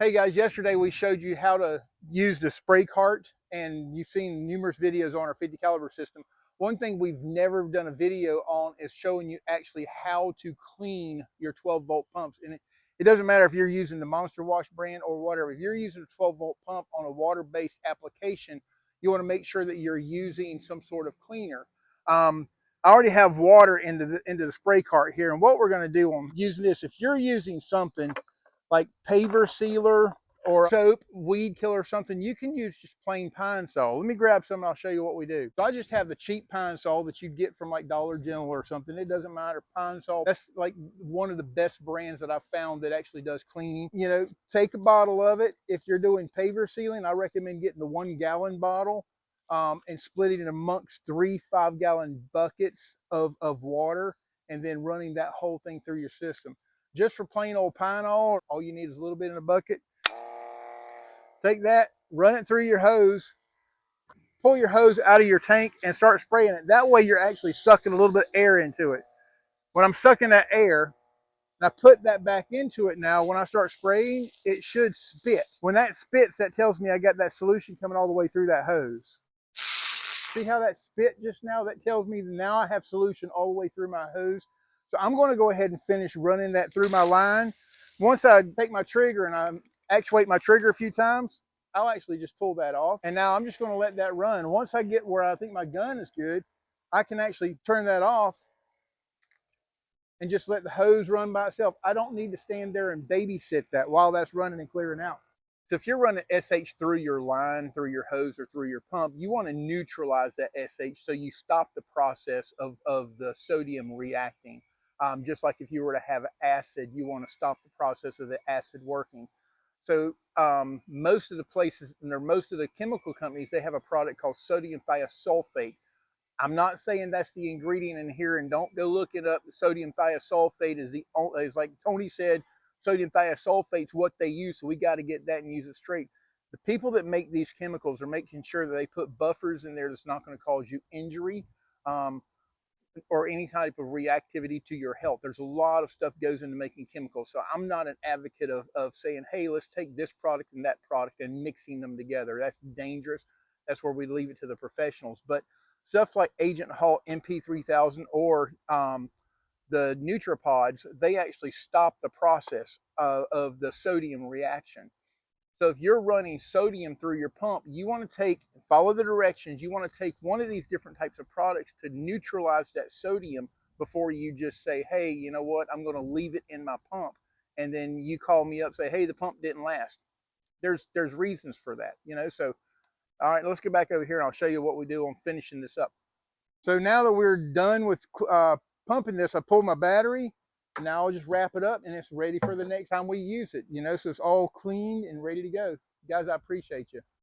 Hey guys, yesterday we showed you how to use the spray cart, and you've seen numerous videos on our 50 caliber system. One thing we've never done a video on is showing you actually how to clean your 12 volt pumps. And it doesn't matter if you're using the Monster Wash brand or whatever. If you're using a 12 volt pump on a water-based application, you want to make sure that you're using some sort of cleaner. I already have water into the spray cart here, and what we're going to do on using this, if you're using something like paver sealer or soap, weed killer or something, you can use just plain Pine Sol. Let me grab some and I'll show you what we do. So I just have the cheap Pine Sol that you get from like Dollar General or something. It doesn't matter. Pine Sol, that's like one of the best brands that I've found that actually does cleaning. You know, take a bottle of it. If you're doing paver sealing, I recommend getting the 1 gallon bottle and splitting it amongst 3 5-gallon buckets of water, and then running that whole thing through your system. Just for plain old Pine Sol, all you need is a little bit in a bucket. Take that, run it through your hose, pull your hose out of your tank and start spraying it. That way you're actually sucking a little bit of air into it. When I'm sucking that air, and I put that back into it now, when I start spraying, it should spit. When that spits, that tells me I got that solution coming all the way through that hose. See how that spit just now? That tells me that now I have solution all the way through my hose. So I'm going to go ahead and finish running that through my line. Once I take my trigger and I actuate my trigger a few times, I'll actually just pull that off. And now I'm just going to let that run. Once I get where I think my gun is good, I can actually turn that off and just let the hose run by itself. I don't need to stand there and babysit that while that's running and clearing out. So if you're running SH through your line, through your hose, or through your pump, you want to neutralize that SH so you stop the process of the sodium reacting. Just like if you were to have acid, you want to stop the process of the acid working. So most of the places, or most of the chemical companies, they have a product called sodium thiosulfate. I'm not saying that's the ingredient in here, and don't go look it up. Sodium thiosulfate is like Tony said, sodium thiosulfate is what they use, so we got to get that and use it straight. The people that make these chemicals are making sure that they put buffers in there that's not going to cause you injury or any type of reactivity to your health. There's a lot of stuff goes into making chemicals, so I'm not an advocate of saying, hey, let's take this product and that product and mixing them together. That's dangerous. That's where we leave it to the professionals. But stuff like Agent Halt MP3000 or the NutriPods, they actually stop the process of the sodium reaction. So if you're running sodium through your pump, you want to follow the directions. You want to take one of these different types of products to neutralize that sodium before you just say, hey, you know what, I'm going to leave it in my pump. And then you call me up, say, hey, the pump didn't last. There's reasons for that, you know. So, all right, let's get back over here and I'll show you what we do on finishing this up. So now that we're done with pumping this, I pulled my battery. Now I'll just wrap it up and it's ready for the next time we use it, you know, so it's all cleaned and ready to go. Guys, I appreciate you.